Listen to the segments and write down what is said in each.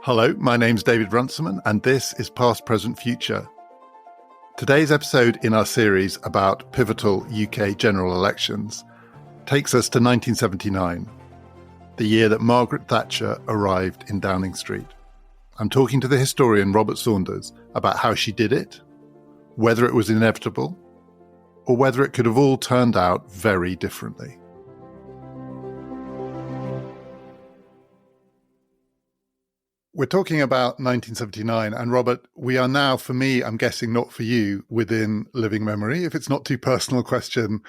Hello, my name's David Runciman, and this is Past, Present, Future. Today's episode in our series about pivotal UK general elections takes us to 1979, the year that Margaret Thatcher arrived in Downing Street. I'm talking to the historian Robert Saunders about how she did it, whether it was inevitable, or whether it could have all turned out very differently. We're talking about 1979, and Robert, we are now, for me, I'm guessing not for you, within living memory. If it's not too personal question,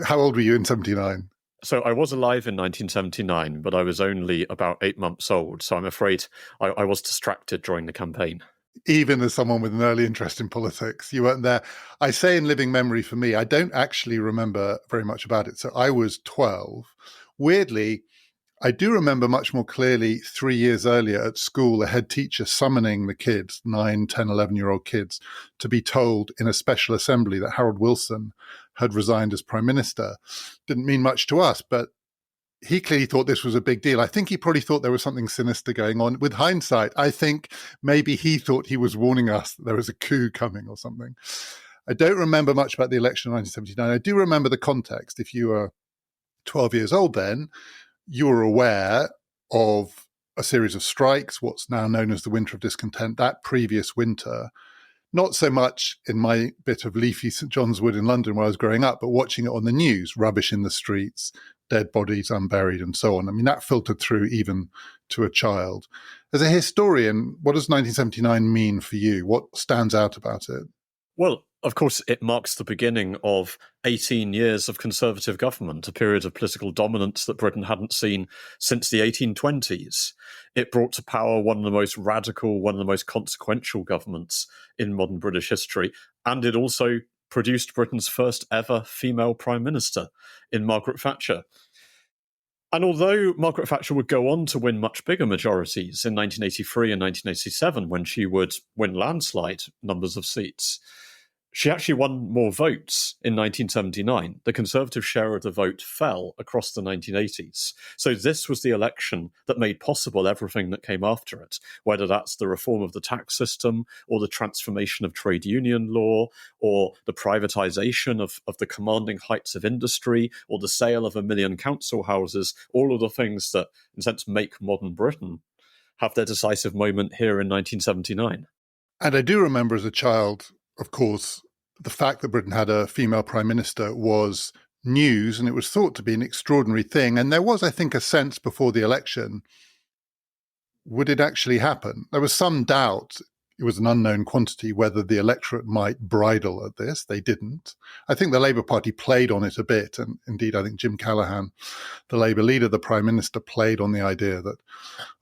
how old were you in 79? So I was alive in 1979, but I was only about 8 months old. So I'm afraid I was distracted during the campaign. Even as someone with an early interest in politics, you weren't there. I say in living memory for me, I don't actually remember very much about it. So I was 12. Weirdly, I do remember much more clearly 3 years earlier at school, a head teacher summoning the kids, 9, 10, 11-year-old kids, to be told in a special assembly that Harold Wilson had resigned as Prime Minister. Didn't mean much to us, but he clearly thought this was a big deal. I think he probably thought there was something sinister going on. With hindsight, I think maybe he thought he was warning us that there was a coup coming or something. I don't remember much about the election of 1979. I do remember the context. If you were 12 years old then, you were aware of a series of strikes, what's now known as the Winter of Discontent, that previous winter. Not so much in my bit of leafy St John's Wood in London where I was growing up, but watching it on the news, rubbish in the streets, dead bodies unburied and so on. I mean, that filtered through even to a child. As a historian, what does 1979 mean for you? What stands out about it? Well, of course, it marks the beginning of 18 years of Conservative government, a period of political dominance that Britain hadn't seen since the 1820s. It brought to power one of the most radical, one of the most consequential governments in modern British history, and it also produced Britain's first ever female Prime Minister in Margaret Thatcher. And although Margaret Thatcher would go on to win much bigger majorities in 1983 and 1987, when she would win landslide numbers of seats, she actually won more votes in 1979. The Conservative share of the vote fell across the 1980s. So this was the election that made possible everything that came after it, whether that's the reform of the tax system or the transformation of trade union law or the privatisation of the commanding heights of industry or the sale of 1 million council houses, all of the things that, in a sense, make modern Britain have their decisive moment here in 1979. And I do remember as a child, of course, the fact that Britain had a female prime minister was news, and it was thought to be an extraordinary thing. And there was, I think, a sense before the election, would it actually happen? There was some doubt, it was an unknown quantity, whether the electorate might bridle at this. They didn't. I think the Labour Party played on it a bit. And indeed, I think Jim Callaghan, the Labour leader, the prime minister, played on the idea that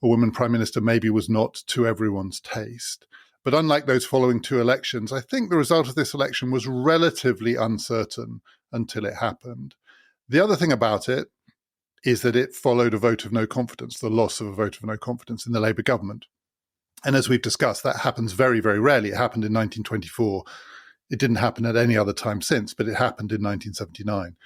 a woman prime minister maybe was not to everyone's taste. But unlike those following two elections, I think the result of this election was relatively uncertain until it happened. The other thing about it is that it followed a vote of no confidence, the loss of a vote of no confidence in the Labour government. And as we've discussed, that happens very, very rarely. It happened in 1924. It didn't happen at any other time since, but it happened in 1979.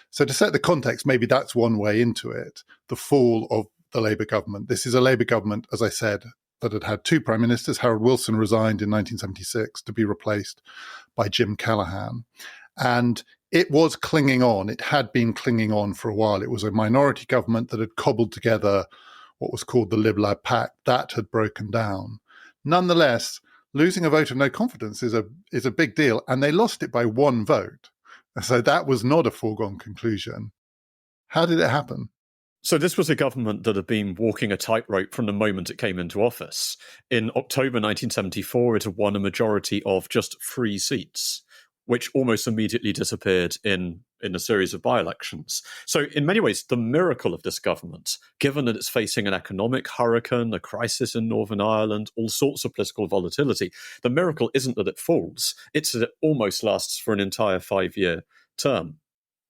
So to set the context, maybe that's one way into it, the fall of the Labour government. This is a Labour government, as I said, that had had two prime ministers. Harold Wilson resigned in 1976 to be replaced by Jim Callaghan. And it was clinging on. It had been clinging on for a while. It was a minority government that had cobbled together what was called the Lib Lab Pact. That had broken down. Nonetheless, losing a vote of no confidence is a big deal, and they lost it by one vote. So that was not a foregone conclusion. How did it happen? So this was a government that had been walking a tightrope from the moment it came into office. In October 1974, it had won a majority of just 3 seats, which almost immediately disappeared in a series of by-elections. So in many ways, the miracle of this government, given that it's facing an economic hurricane, a crisis in Northern Ireland, all sorts of political volatility, the miracle isn't that it falls, it's that it almost lasts for an entire 5-year term.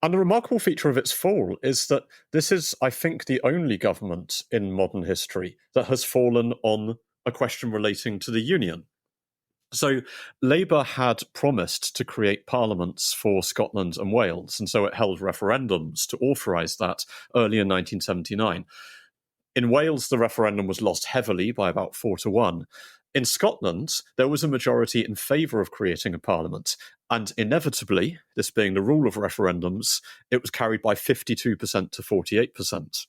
And the remarkable feature of its fall is that this is, I think, the only government in modern history that has fallen on a question relating to the Union. So Labour had promised to create parliaments for Scotland and Wales, and so it held referendums to authorise that early in 1979. In Wales, the referendum was lost heavily by about 4-1. In Scotland, there was a majority in favour of creating a parliament, and inevitably, this being the rule of referendums, it was carried by 52% to 48%.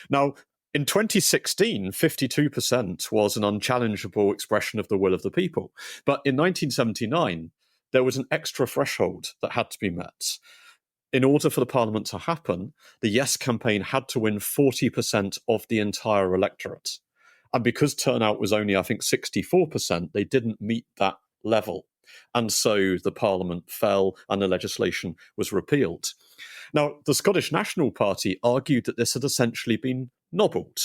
Now, in 2016, 52% was an unchallengeable expression of the will of the people. But in 1979, there was an extra threshold that had to be met. In order for the parliament to happen, the Yes campaign had to win 40% of the entire electorate. And because turnout was only, I think, 64%, they didn't meet that level. And so the parliament fell and the legislation was repealed. Now, the Scottish National Party argued that this had essentially been nobbled.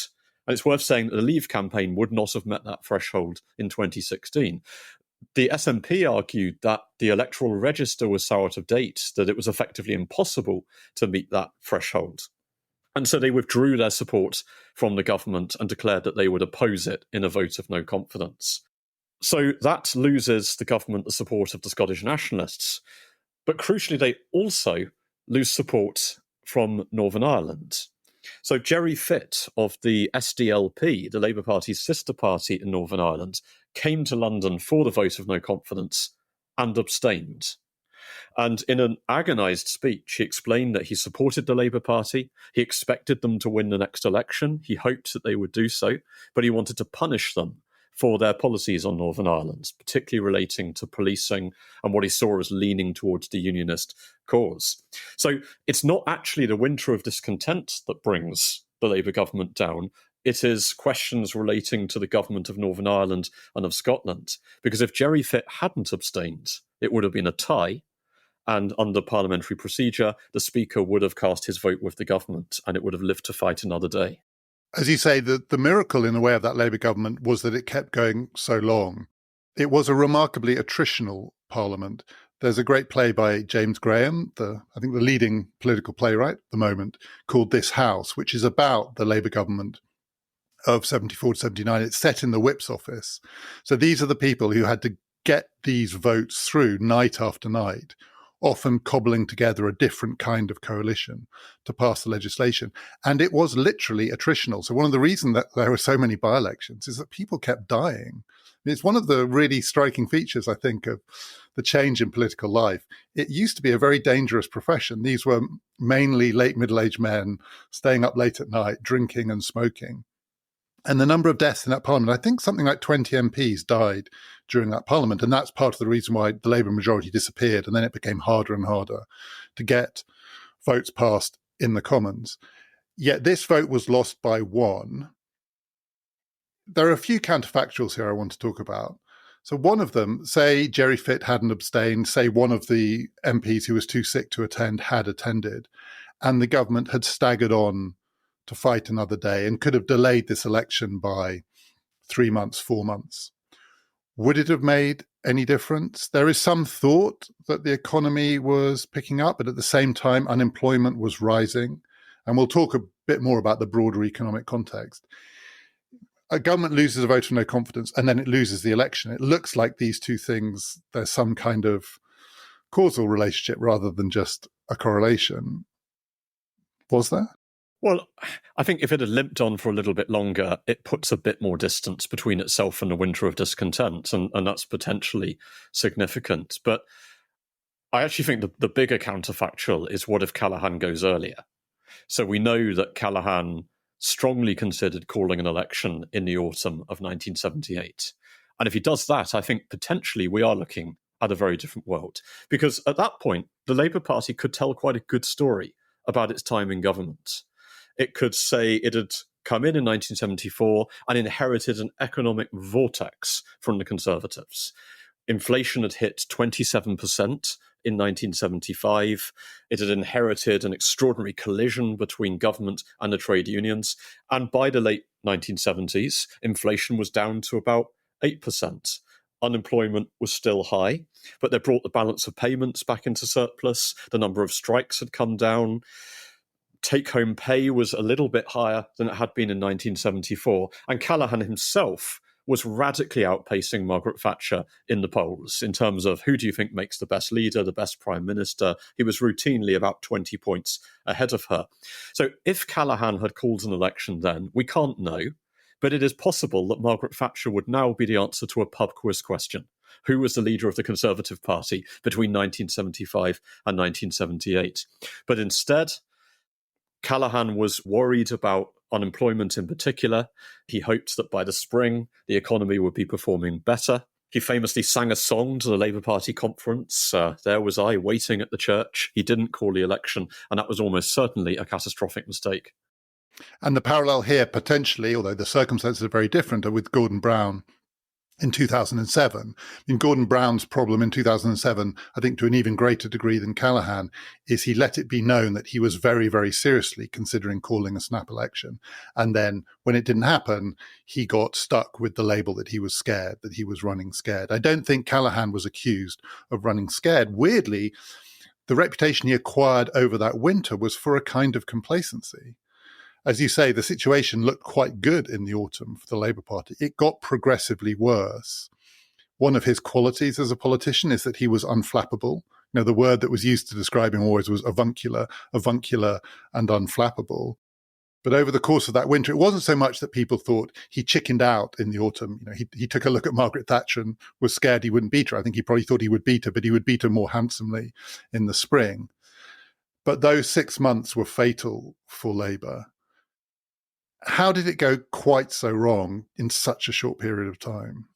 And it's worth saying that the Leave campaign would not have met that threshold in 2016. The SNP argued that the electoral register was so out of date that it was effectively impossible to meet that threshold. And so they withdrew their support from the government and declared that they would oppose it in a vote of no confidence. So that loses the government the support of the Scottish nationalists. But crucially, they also lose support from Northern Ireland. So Gerry Fitt of the SDLP, the Labour Party's sister party in Northern Ireland, came to London for the vote of no confidence and abstained. And in an agonised speech, he explained that he supported the Labour Party. He expected them to win the next election. He hoped that they would do so, but he wanted to punish them for their policies on Northern Ireland, particularly relating to policing and what he saw as leaning towards the unionist cause. So it's not actually the winter of discontent that brings the Labour government down. It is questions relating to the government of Northern Ireland and of Scotland. Because if Gerry Fitt hadn't abstained, it would have been a tie. And under parliamentary procedure, the Speaker would have cast his vote with the government and it would have lived to fight another day. As you say, the miracle in a way of that Labour government was that it kept going so long. It was a remarkably attritional parliament. There's a great play by James Graham, I think the leading political playwright at the moment, called This House, which is about the Labour government of 74 to 79. It's set in the Whip's office. So these are the people who had to get these votes through night after night, often cobbling together a different kind of coalition to pass the legislation. And it was literally attritional. So one of the reasons that there were so many by-elections is that people kept dying. It's one of the really striking features, I think, of the change in political life. It used to be a very dangerous profession. These were mainly late middle-aged men staying up late at night, drinking and smoking. And the number of deaths in that parliament, I think something like 20 MPs died during that parliament. And that's part of the reason why the Labour majority disappeared. And then it became harder and harder to get votes passed in the Commons. Yet this vote was lost by one. There are a few counterfactuals here I want to talk about. So one of them, say Gerry Fitt hadn't abstained, say one of the MPs who was too sick to attend had attended, and the government had staggered on to fight another day and could have delayed this election by 3 months, 4 months. Would it have made any difference? There is some thought that the economy was picking up, but at the same time, unemployment was rising. And we'll talk a bit more about the broader economic context. A government loses a vote of no confidence and then it loses the election. It looks like these two things, there's some kind of causal relationship rather than just a correlation. Was there? Well, I think if it had limped on for a little bit longer, it puts a bit more distance between itself and the winter of discontent, and that's potentially significant. But I actually think the bigger counterfactual is what if Callaghan goes earlier? So we know that Callaghan strongly considered calling an election in the autumn of 1978. And if he does that, I think potentially we are looking at a very different world. Because at that point, the Labour Party could tell quite a good story about its time in government. It could say it had come in 1974 and inherited an economic vortex from the Conservatives. Inflation had hit 27% in 1975. It had inherited an extraordinary collision between government and the trade unions. And by the late 1970s, inflation was down to about 8%. Unemployment was still high, but they brought the balance of payments back into surplus. The number of strikes had come down. Take-home pay was a little bit higher than it had been in 1974. And Callaghan himself was radically outpacing Margaret Thatcher in the polls in terms of who do you think makes the best leader, the best prime minister. He was routinely about 20 points ahead of her. So if Callaghan had called an election then, we can't know, but it is possible that Margaret Thatcher would now be the answer to a pub quiz question. Who was the leader of the Conservative Party between 1975 and 1978? But instead, Callaghan was worried about unemployment in particular. He hoped that by the spring, the economy would be performing better. He famously sang a song to the Labour Party conference. There was I waiting at the church. He didn't call the election, and that was almost certainly a catastrophic mistake. And the parallel here, potentially, although the circumstances are very different, are with Gordon Brown in 2007. I mean, Gordon Brown's problem in 2007, I think to an even greater degree than Callaghan, is he let it be known that he was very, very seriously considering calling a snap election. And then when it didn't happen, he got stuck with the label that he was scared, that he was running scared. I don't think Callaghan was accused of running scared. Weirdly, the reputation he acquired over that winter was for a kind of complacency. As you say, the situation looked quite good in the autumn for the Labour Party. It got progressively worse. One of his qualities as a politician is that he was unflappable. You know, the word that was used to describe him always was avuncular and unflappable. But over the course of that winter, it wasn't so much that people thought he chickened out in the autumn. You know, he took a look at Margaret Thatcher and was scared he wouldn't beat her. I think he probably thought he would beat her, but he would beat her more handsomely in the spring. But those 6 months were fatal for Labour. How did it go quite so wrong in such a short period of time?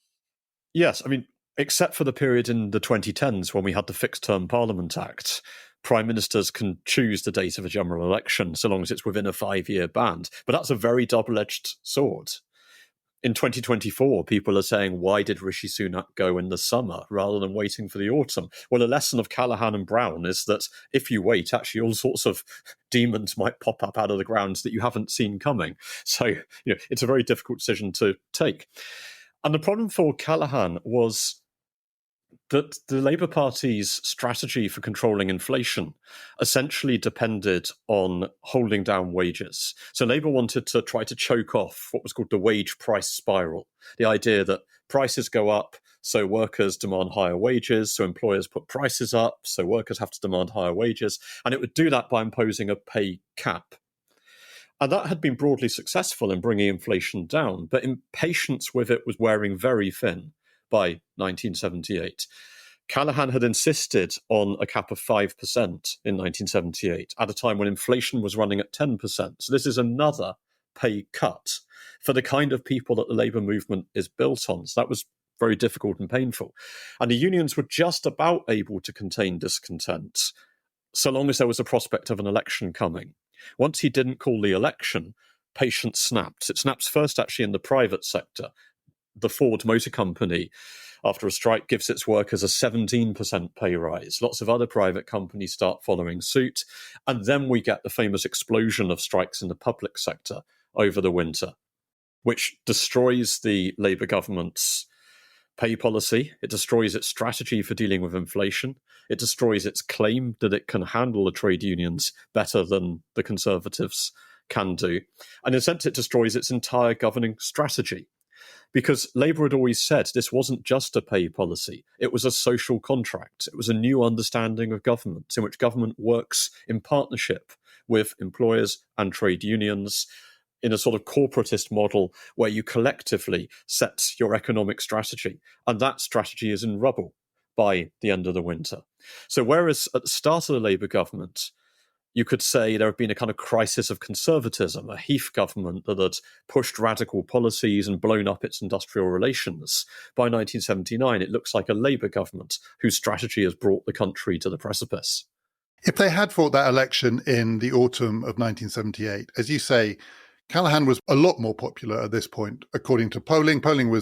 Yes, I mean, except for the period in the 2010s when we had the Fixed Term Parliament Act, prime ministers can choose the date of a general election so long as it's within a 5-year band. But that's a very double-edged sword. In 2024, people are saying, why did Rishi Sunak go in the summer rather than waiting for the autumn? Well, a lesson of Callaghan and Brown is that if you wait, actually all sorts of demons might pop up out of the ground that you haven't seen coming. So, it's a very difficult decision to take. And the problem for Callaghan was that the Labour Party's strategy for controlling inflation essentially depended on holding down wages. So Labour wanted to try to choke off what was called the wage price spiral, the idea that prices go up, so workers demand higher wages, so employers put prices up, so workers have to demand higher wages, and it would do that by imposing a pay cap. And that had been broadly successful in bringing inflation down, but impatience with it was wearing very thin by 1978. Callaghan had insisted on a cap of 5% in 1978 at a time when inflation was running at 10%. So this is another pay cut for the kind of people that the labour movement is built on. So that was very difficult and painful. And the unions were just about able to contain discontent so long as there was a prospect of an election coming. Once he didn't call the election, patience snapped. It snaps first actually in the private sector. The Ford Motor Company, after a strike, gives its workers a 17% pay rise. Lots of other private companies start following suit. And then we get the famous explosion of strikes in the public sector over the winter, which destroys the Labour government's pay policy. It destroys its strategy for dealing with inflation. It destroys its claim that it can handle the trade unions better than the Conservatives can do. And in a sense, it destroys its entire governing strategy. Because Labour had always said this wasn't just a pay policy, it was a social contract. It was a new understanding of government in which government works in partnership with employers and trade unions in a sort of corporatist model where you collectively set your economic strategy. And that strategy is in rubble by the end of the winter. So whereas at the start of the Labour government, you could say there had been a kind of crisis of conservatism, a Heath government that had pushed radical policies and blown up its industrial relations. By 1979, it looks like a Labour government whose strategy has brought the country to the precipice. If they had fought that election in the autumn of 1978, as you say, Callaghan was a lot more popular at this point, according to polling. Polling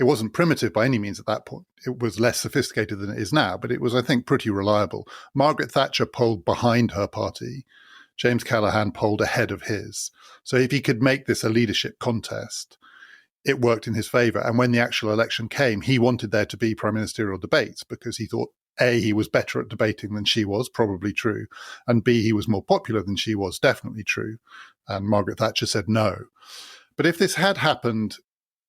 it wasn't primitive by any means at that point. It was less sophisticated than it is now, but it was, I think, pretty reliable. Margaret Thatcher polled behind her party. James Callaghan polled ahead of his. So if he could make this a leadership contest, it worked in his favour. And when the actual election came, he wanted there to be prime ministerial debates because he thought, A, he was better at debating than she was, probably true, and B, he was more popular than she was, definitely true. And Margaret Thatcher said no. But if this had happened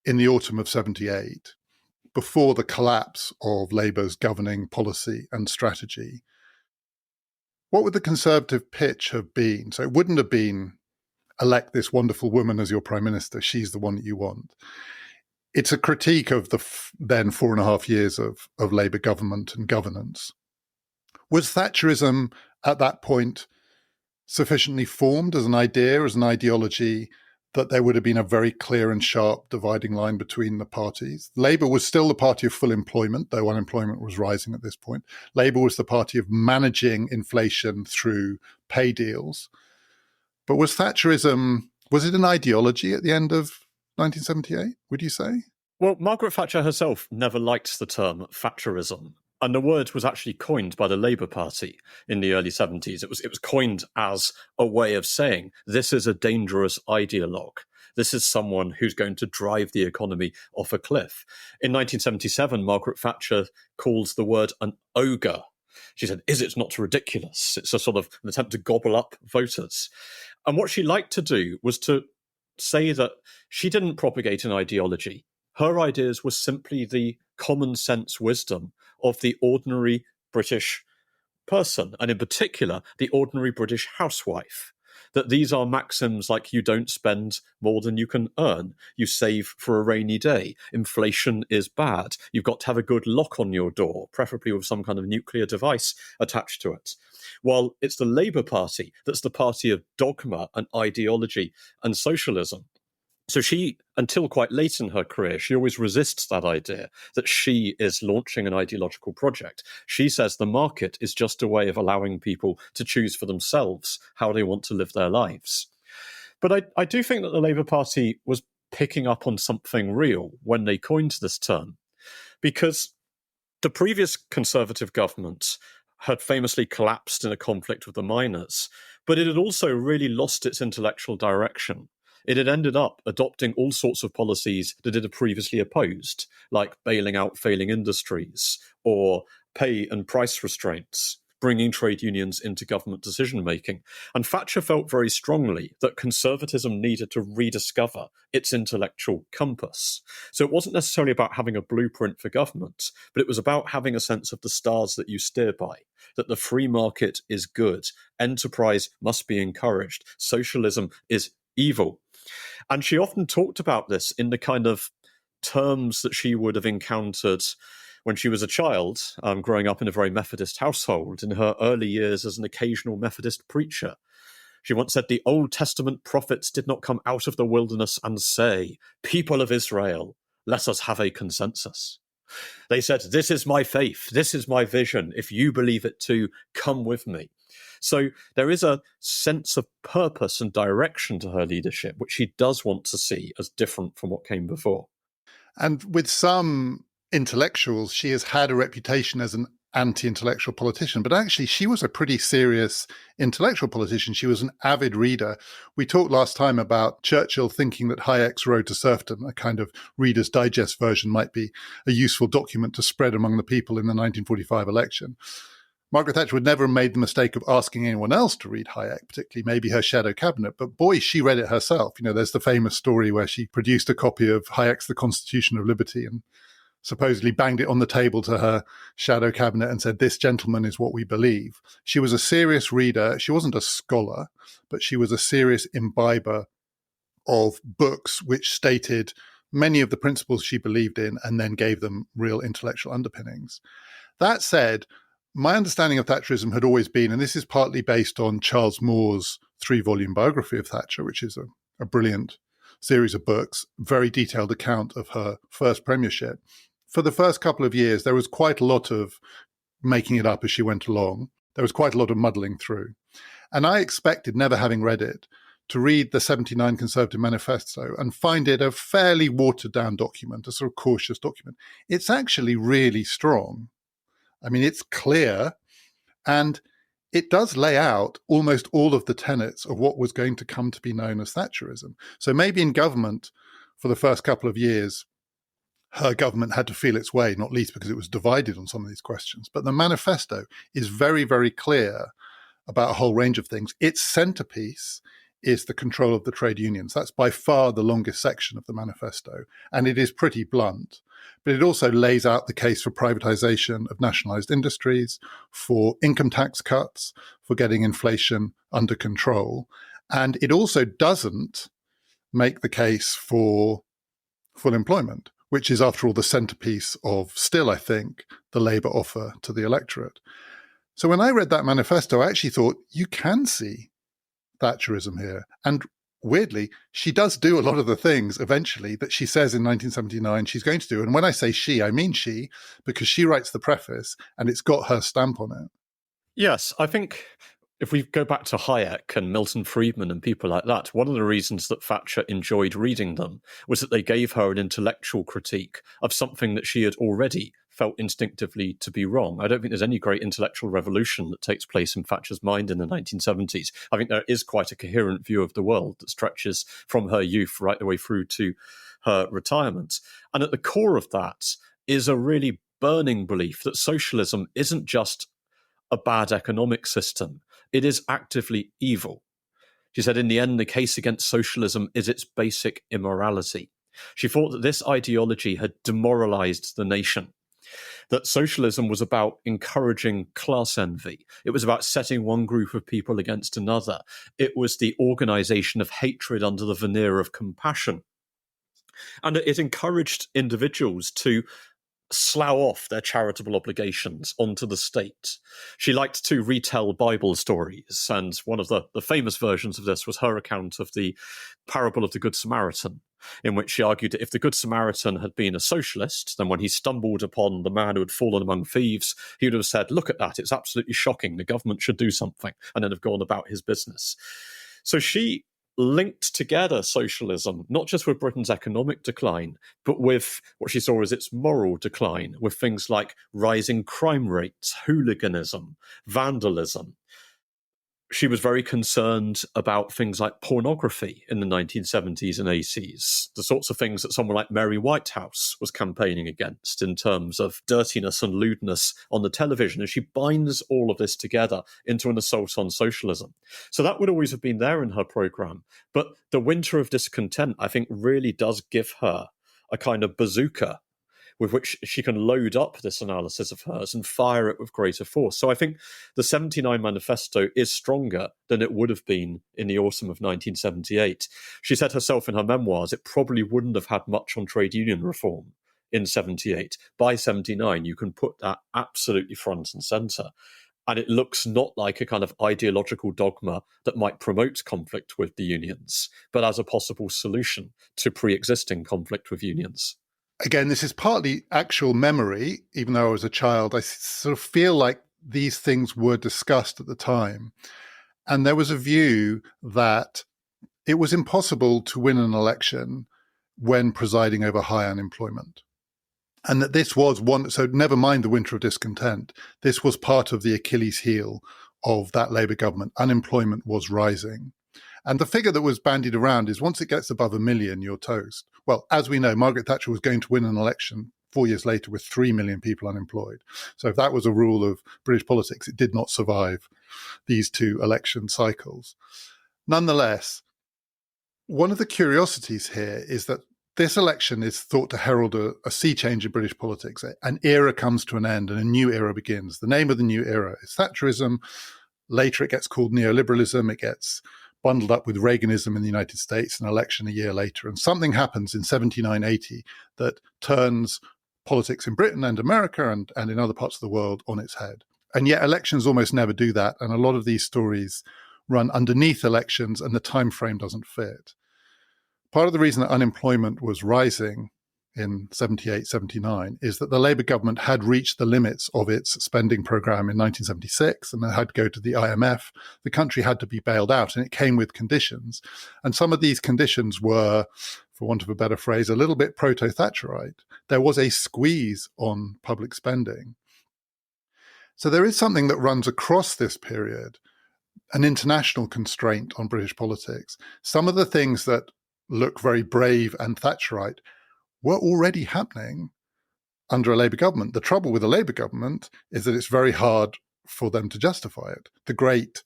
in the autumn of 78, before the collapse of Labour's governing policy and strategy, what would the Conservative pitch have been? So it wouldn't have been, elect this wonderful woman as your prime minister, she's the one that you want. It's a critique of the then 4.5 years of Labour government and governance. Was Thatcherism at that point sufficiently formed as an idea, as an ideology, that there would have been a very clear and sharp dividing line between the parties? Labour was still the party of full employment, though unemployment was rising at this point. Labour was the party of managing inflation through pay deals. But was Thatcherism, was it an ideology at the end of 1978, would you say? Well, Margaret Thatcher herself never liked the term Thatcherism. And the word was actually coined by the Labour Party in the early 70s. It was coined as a way of saying this is a dangerous ideologue. This is someone who's going to drive the economy off a cliff. In 1977, Margaret Thatcher called the word an ogre. She said, is it not ridiculous? It's a sort of an attempt to gobble up voters. And what she liked to do was to say that she didn't propagate an ideology. Her ideas were simply the common sense wisdom of the ordinary British person, and in particular, the ordinary British housewife. That these are maxims like you don't spend more than you can earn, you save for a rainy day, inflation is bad, you've got to have a good lock on your door, preferably with some kind of nuclear device attached to it. While it's the Labour Party that's the party of dogma and ideology and socialism. So she, until quite late in her career, she always resists that idea that she is launching an ideological project. She says the market is just a way of allowing people to choose for themselves how they want to live their lives. But I do think that the Labour Party was picking up on something real when they coined this term, because the previous Conservative government had famously collapsed in a conflict with the miners, but it had also really lost its intellectual direction. It had ended up adopting all sorts of policies that it had previously opposed, like bailing out failing industries or pay and price restraints, bringing trade unions into government decision-making. And Thatcher felt very strongly that conservatism needed to rediscover its intellectual compass. So it wasn't necessarily about having a blueprint for government, but it was about having a sense of the stars that you steer by, that the free market is good, enterprise must be encouraged, socialism is evil. And she often talked about this in the kind of terms that she would have encountered when she was a child, growing up in a very Methodist household, in her early years as an occasional Methodist preacher. She once said, the Old Testament prophets did not come out of the wilderness and say, people of Israel, let us have a consensus. They said, this is my faith, this is my vision. If you believe it too, come with me. So there is a sense of purpose and direction to her leadership, which she does want to see as different from what came before. And with some intellectuals, she has had a reputation as an anti-intellectual politician, but actually she was a pretty serious intellectual politician. She was an avid reader. We talked last time about Churchill thinking that Hayek's Road to Serfdom, a kind of Reader's Digest version, might be a useful document to spread among the people in the 1945 election. Margaret Thatcher would never have made the mistake of asking anyone else to read Hayek, particularly maybe her shadow cabinet, but boy, she read it herself. You know, there's the famous story where she produced a copy of Hayek's The Constitution of Liberty and supposedly banged it on the table to her shadow cabinet and said, this gentleman is what we believe. She was a serious reader. She wasn't a scholar, but she was a serious imbiber of books which stated many of the principles she believed in and then gave them real intellectual underpinnings. That said, my understanding of Thatcherism had always been, and this is partly based on Charles Moore's 3-volume biography of Thatcher, which is a brilliant series of books, very detailed account of her first premiership. For the first couple of years, there was quite a lot of making it up as she went along. There was quite a lot of muddling through. And I expected, never having read it, to read the 79 Conservative Manifesto and find it a fairly watered-down document, a sort of cautious document. It's actually really strong. I mean, it's clear, and it does lay out almost all of the tenets of what was going to come to be known as Thatcherism. So maybe in government, for the first couple of years, her government had to feel its way, not least because it was divided on some of these questions. But the manifesto is very, very clear about a whole range of things. Its centerpiece is the control of the trade unions. That's by far the longest section of the manifesto, and it is pretty blunt. But it also lays out the case for privatization of nationalized industries, for income tax cuts, for getting inflation under control. And it also doesn't make the case for full employment, which is, after all, the centerpiece of still, I think, the Labour offer to the electorate. So when I read that manifesto, I actually thought, you can see Thatcherism here. And weirdly, she does do a lot of the things eventually that she says in 1979 she's going to do. And when I say she, I mean she, because she writes the preface and it's got her stamp on it. Yes, I think if we go back to Hayek and Milton Friedman and people like that, one of the reasons that Thatcher enjoyed reading them was that they gave her an intellectual critique of something that she had already felt instinctively to be wrong. I don't think there's any great intellectual revolution that takes place in Thatcher's mind in the 1970s. I think there is quite a coherent view of the world that stretches from her youth right the way through to her retirement. And at the core of that is a really burning belief that socialism isn't just a bad economic system, it is actively evil. She said, in the end, the case against socialism is its basic immorality. She thought that this ideology had demoralized the nation, that socialism was about encouraging class envy. It was about setting one group of people against another. It was the organization of hatred under the veneer of compassion. And it encouraged individuals to slough off their charitable obligations onto the state. She liked to retell Bible stories, and one of the famous versions of this was her account of the parable of the Good Samaritan, in which she argued that if the Good Samaritan had been a socialist, then when he stumbled upon the man who had fallen among thieves, he would have said, look at that, it's absolutely shocking, the government should do something, and then have gone about his business. So she linked together socialism, not just with Britain's economic decline, but with what she saw as its moral decline, with things like rising crime rates, hooliganism, vandalism. She was very concerned about things like pornography in the 1970s and 80s, the sorts of things that someone like Mary Whitehouse was campaigning against in terms of dirtiness and lewdness on the television. And she binds all of this together into an assault on socialism. So that would always have been there in her programme. But the winter of discontent, I think, really does give her a kind of bazooka with which she can load up this analysis of hers and fire it with greater force. So I think the 79 manifesto is stronger than it would have been in the autumn of 1978. She said herself in her memoirs, it probably wouldn't have had much on trade union reform in 78. By 79, you can put that absolutely front and centre. And it looks not like a kind of ideological dogma that might promote conflict with the unions, but as a possible solution to pre-existing conflict with unions. Again, this is partly actual memory. Even though I was a child, I sort of feel like these things were discussed at the time. And there was a view that it was impossible to win an election when presiding over high unemployment. And that this was one, so never mind the winter of discontent, this was part of the Achilles heel of that Labour government. Unemployment was rising. And the figure that was bandied around is once it gets above 1 million, you're toast. Well, as we know, Margaret Thatcher was going to win an election 4 years later with 3 million people unemployed. So if that was a rule of British politics, it did not survive these two election cycles. Nonetheless, one of the curiosities here is that this election is thought to herald a sea change in British politics. An era comes to an end and a new era begins. The name of the new era is Thatcherism. Later it gets called neoliberalism. It gets bundled up with Reaganism in the United States, an election a year later. And something happens in 79-80 that turns politics in Britain and America and in other parts of the world on its head. And yet elections almost never do that. And a lot of these stories run underneath elections and the time frame doesn't fit. Part of the reason that unemployment was rising in 78, 79 is that the Labour government had reached the limits of its spending programme in 1976 and it had to go to the IMF. The country had to be bailed out and it came with conditions. And some of these conditions were, for want of a better phrase, a little bit proto-Thatcherite. There was a squeeze on public spending. So there is something that runs across this period, an international constraint on British politics. Some of the things that look very brave and Thatcherite were already happening under a Labour government. The trouble with a Labour government is that it's very hard for them to justify it. The great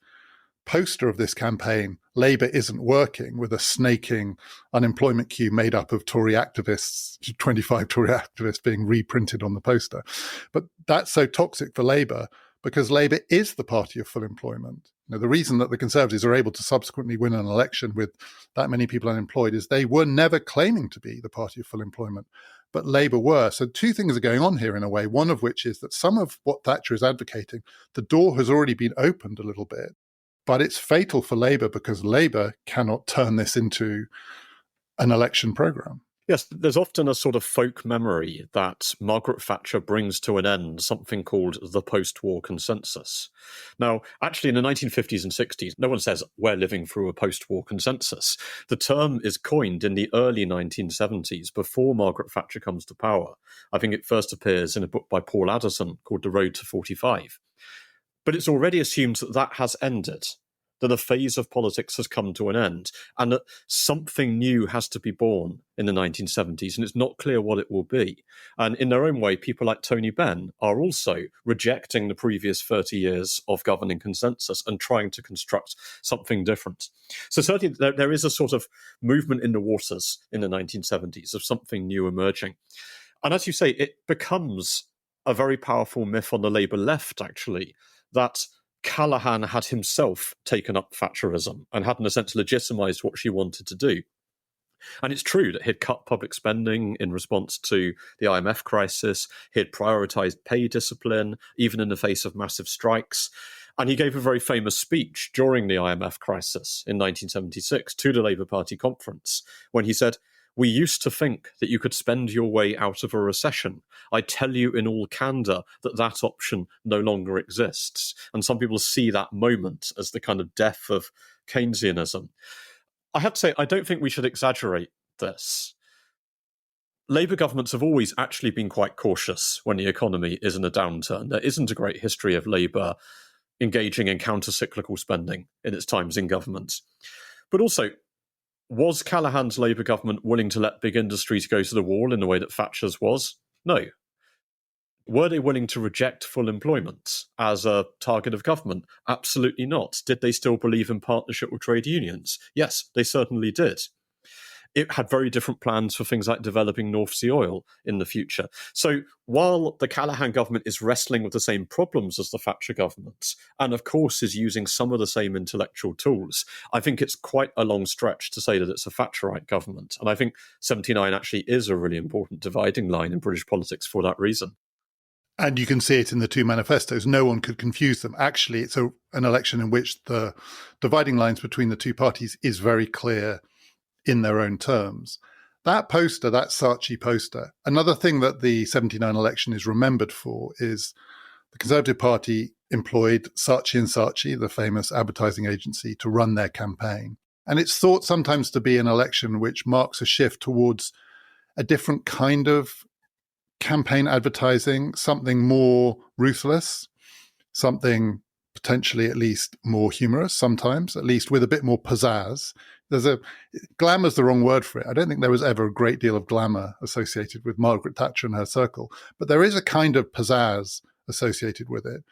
poster of this campaign, Labour isn't working with a snaking unemployment queue made up of Tory activists, 25 Tory activists being reprinted on the poster. But that's so toxic for Labour because Labour is the party of full employment. The reason that the Conservatives are able to subsequently win an election with that many people unemployed is they were never claiming to be the party of full employment, but Labour were. So two things are going on here in a way, one of which is that some of what Thatcher is advocating, the door has already been opened a little bit, but it's fatal for Labour because Labour cannot turn this into an election programme. Yes, there's often a sort of folk memory that Margaret Thatcher brings to an end something called the post-war consensus. Now, actually, in the 1950s and 60s, no one says we're living through a post-war consensus. The term is coined in the early 1970s, before Margaret Thatcher comes to power. I think it first appears in a book by Paul Addison called The Road to 45. But it's already assumed that that has ended, that a phase of politics has come to an end, and that something new has to be born in the 1970s, and it's not clear what it will be. And in their own way, people like Tony Benn are also rejecting the previous 30 years of governing consensus and trying to construct something different. So certainly there is a sort of movement in the waters in the 1970s of something new emerging. And as you say, it becomes a very powerful myth on the Labour left, actually, that Callaghan had himself taken up Thatcherism and had, in a sense, legitimised what she wanted to do. And it's true that he'd cut public spending in response to the IMF crisis. He'd prioritised pay discipline, even in the face of massive strikes. And he gave a very famous speech during the IMF crisis in 1976 to the Labour Party conference when he said, "We used to think that you could spend your way out of a recession. I tell you in all candour that that option no longer exists." And some people see that moment as the kind of death of Keynesianism. I have to say, I don't think we should exaggerate this. Labour governments have always actually been quite cautious when the economy is in a downturn. There isn't a great history of Labour engaging in counter-cyclical spending in its times in government. But also, was Callaghan's Labour government willing to let big industries go to the wall in the way that Thatcher's was? No. Were they willing to reject full employment as a target of government? Absolutely not. Did they still believe in partnership with trade unions? Yes, they certainly did. It had very different plans for things like developing North Sea oil in the future. So while the Callaghan government is wrestling with the same problems as the Thatcher government, and of course is using some of the same intellectual tools, I think it's quite a long stretch to say that it's a Thatcherite government. And I think 79 actually is a really important dividing line in British politics for that reason. And you can see it in the two manifestos. No one could confuse them. Actually, it's an election in which the dividing lines between the two parties is very clear in their own terms. That poster, that Saatchi poster, another thing that the 79 election is remembered for is the Conservative Party employed Saatchi & Saatchi, the famous advertising agency, to run their campaign. And it's thought sometimes to be an election which marks a shift towards a different kind of campaign advertising, something more ruthless, something potentially at least more humorous sometimes, at least with a bit more pizzazz. Glamour's the wrong word for it. I don't think there was ever a great deal of glamour associated with Margaret Thatcher and her circle, but there is a kind of pizzazz associated with it.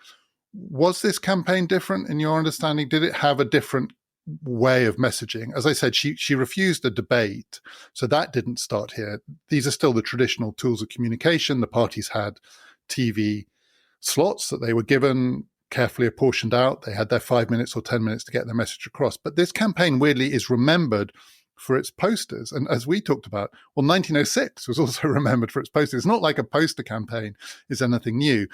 Was this campaign different in your understanding? Did it have a different way of messaging? As I said, she refused a debate, so that didn't start here. These are still the traditional tools of communication. The parties had TV slots that they were given, carefully apportioned out. They had their 5 minutes or 10 minutes to get their message across. But this campaign weirdly is remembered for its posters. And as we talked about, 1906 was also remembered for its posters. It's not like a poster campaign is anything new.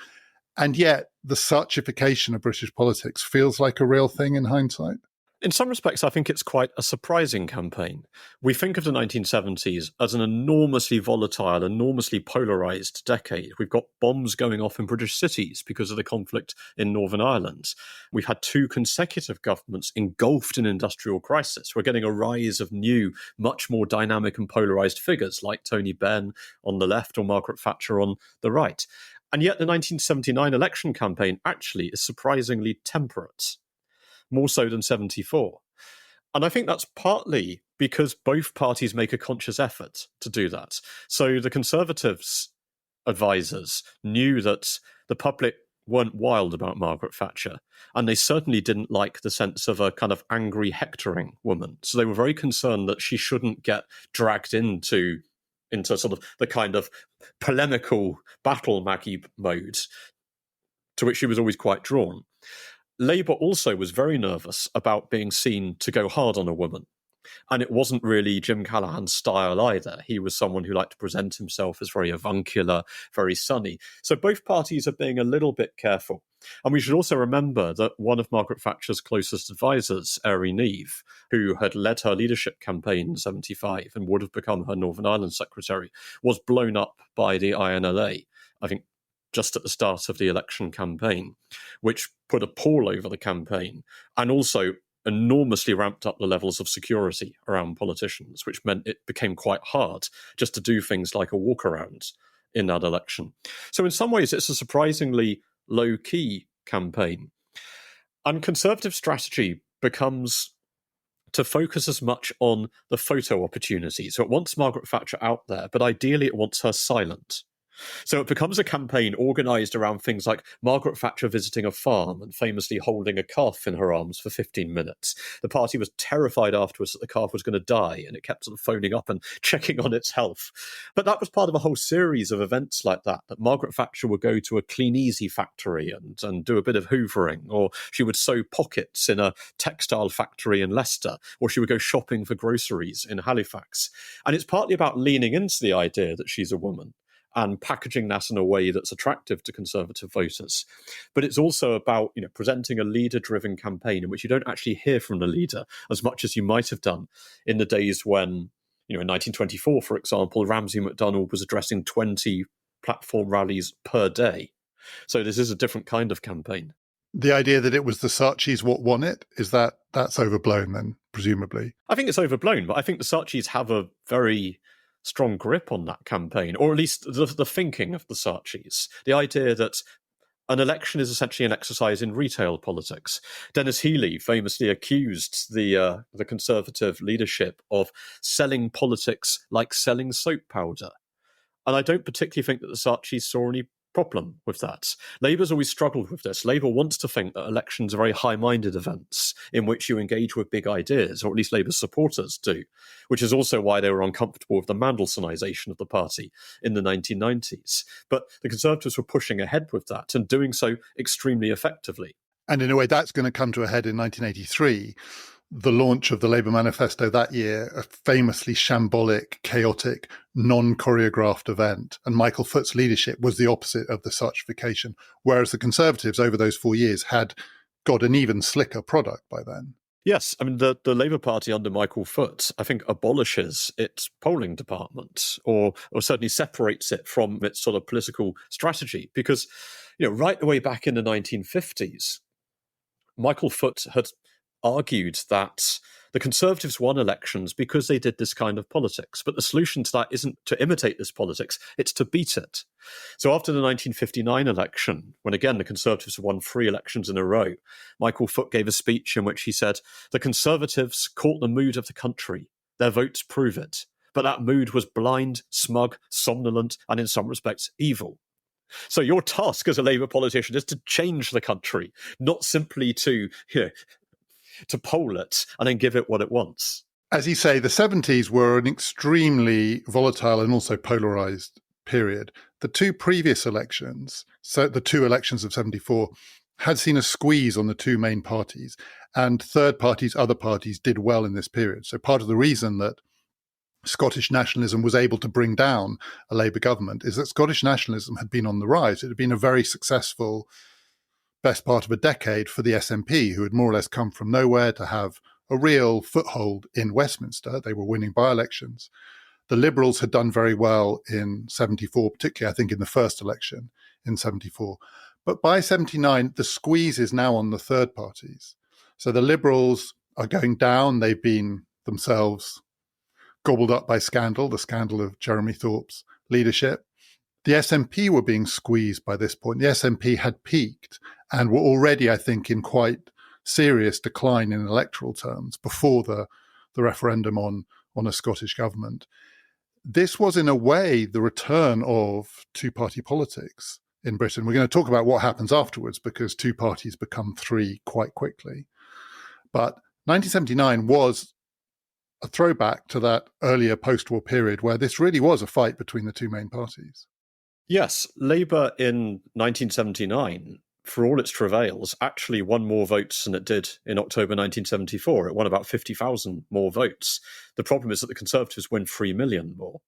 And yet the Saatchification of British politics feels like a real thing in hindsight. In some respects, I think it's quite a surprising campaign. We think of the 1970s as an enormously volatile, enormously polarised decade. We've got bombs going off in British cities because of the conflict in Northern Ireland. We've had two consecutive governments engulfed in industrial crisis. We're getting a rise of new, much more dynamic and polarised figures like Tony Benn on the left or Margaret Thatcher on the right. And yet the 1979 election campaign actually is surprisingly temperate, more so than 74. And I think that's partly because both parties make a conscious effort to do that. So the Conservatives' advisors knew that the public weren't wild about Margaret Thatcher, and they certainly didn't like the sense of a kind of angry, hectoring woman. So they were very concerned that she shouldn't get dragged into sort of the kind of polemical battle Maggie mode to which she was always quite drawn. Labour also was very nervous about being seen to go hard on a woman. And it wasn't really Jim Callaghan's style either. He was someone who liked to present himself as very avuncular, very sunny. So both parties are being a little bit careful. And we should also remember that one of Margaret Thatcher's closest advisors, Erin Neve, who had led her leadership campaign in 75 and would have become her Northern Ireland secretary, was blown up by the INLA, I think just at the start of the election campaign, which put a pall over the campaign and also enormously ramped up the levels of security around politicians, which meant it became quite hard just to do things like a walk around in that election. So in some ways, it's a surprisingly low-key campaign. And Conservative strategy becomes to focus as much on the photo opportunity. So it wants Margaret Thatcher out there, but ideally it wants her silent. So it becomes a campaign organised around things like Margaret Thatcher visiting a farm and famously holding a calf in her arms for 15 minutes. The party was terrified afterwards that the calf was going to die, and it kept sort of phoning up and checking on its health. But that was part of a whole series of events like that Margaret Thatcher would go to a Clean Easy factory and do a bit of hoovering, or she would sew pockets in a textile factory in Leicester, or she would go shopping for groceries in Halifax. And it's partly about leaning into the idea that she's a woman and packaging that in a way that's attractive to Conservative voters. But it's also about, presenting a leader-driven campaign in which you don't actually hear from the leader as much as you might have done in the days when, in 1924, for example, Ramsay MacDonald was addressing 20 platform rallies per day. So this is a different kind of campaign. The idea that it was the Saatchis what won it, that's overblown then, presumably? I think it's overblown, but I think the Saatchis have a very strong grip on that campaign, or at least the thinking of the Saatchis. The idea that an election is essentially an exercise in retail politics. Dennis Healey famously accused the Conservative leadership of selling politics like selling soap powder. And I don't particularly think that the Saatchis saw any problem with that. Labour's always struggled with this. Labour wants to think that elections are very high-minded events in which you engage with big ideas, or at least Labour's supporters do, which is also why they were uncomfortable with the Mandelsonisation of the party in the 1990s. But the Conservatives were pushing ahead with that and doing so extremely effectively. And in a way, that's going to come to a head in 1983. The launch of the Labour manifesto that year, a famously shambolic, chaotic, non-choreographed event. And Michael Foot's leadership was the opposite of the Saatchification, whereas the Conservatives over those 4 years had got an even slicker product by then. Yes, I mean, the Labour Party under Michael Foot, I think, abolishes its polling department or certainly separates it from its sort of political strategy. Because, right the way back in the 1950s, Michael Foot had argued that the Conservatives won elections because they did this kind of politics. But the solution to that isn't to imitate this politics, it's to beat it. So after the 1959 election, when again the Conservatives won 3 elections in a row, Michael Foot gave a speech in which he said, "The Conservatives caught the mood of the country. Their votes prove it. But that mood was blind, smug, somnolent, and in some respects evil." So your task as a Labour politician is to change the country, not simply to poll it and then give it what it wants. As you say, the 70s were an extremely volatile and also polarised period. The 2 previous elections, so the 2 elections of 74, had seen a squeeze on the 2 main parties, and third parties, other parties, did well in this period. So part of the reason that Scottish nationalism was able to bring down a Labour government is that Scottish nationalism had been on the rise. It had been a very successful best part of a decade for the SNP, who had more or less come from nowhere to have a real foothold in Westminster. They were winning by-elections. The Liberals had done very well in 74, particularly, I think, in the first election in 74. But by 79, the squeeze is now on the third parties. So the Liberals are going down. They've been themselves gobbled up by scandal, the scandal of Jeremy Thorpe's leadership. The SNP were being squeezed by this point. The SNP had peaked and were already, I think, in quite serious decline in electoral terms before the referendum on a Scottish government. This was, in a way, the return of two-party politics in Britain. We're going to talk about what happens afterwards because two parties become three quite quickly. But 1979 was a throwback to that earlier post-war period where this really was a fight between the two main parties. Yes, Labour in 1979, for all its travails, actually won more votes than it did in October 1974. It won about 50,000 more votes. The problem is that the Conservatives win 3 million more.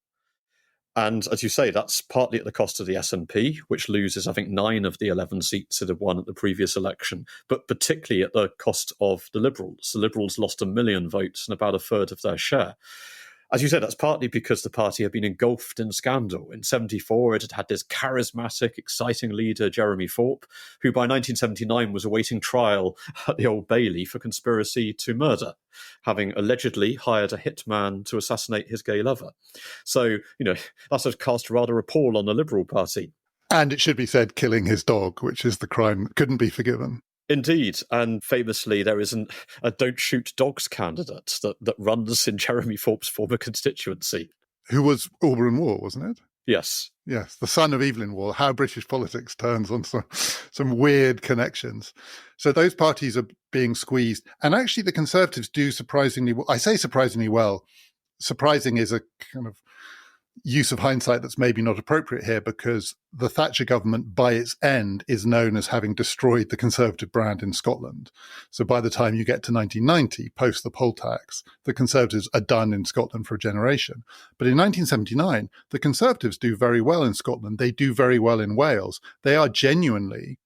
And as you say, that's partly at the cost of the SNP, which loses, I think, 9 of the 11 seats it had won at the previous election, but particularly at the cost of the Liberals. The Liberals lost 1 million votes and about a third of their share. As you said, that's partly because the party had been engulfed in scandal. In 74, it had had this charismatic, exciting leader, Jeremy Thorpe, who by 1979 was awaiting trial at the Old Bailey for conspiracy to murder, having allegedly hired a hitman to assassinate his gay lover. So, that has cast rather a pall on the Liberal Party. And it should be said, killing his dog, which is the crime that couldn't be forgiven. Indeed, and famously, there is a Don't Shoot Dogs candidate that runs in Jeremy Thorpe's former constituency. Who was Auburn War, wasn't it? Yes. Yes, the son of Evelyn Waugh, how British politics turns on some weird connections. So those parties are being squeezed. And actually the Conservatives do surprisingly well. I say surprisingly well. Surprising is a kind of use of hindsight that's maybe not appropriate here because the Thatcher government by its end is known as having destroyed the Conservative brand in Scotland. So by the time you get to 1990, post the poll tax, the Conservatives are done in Scotland for a generation. But in 1979, the Conservatives do very well in Scotland. They do very well in Wales. They are genuinely,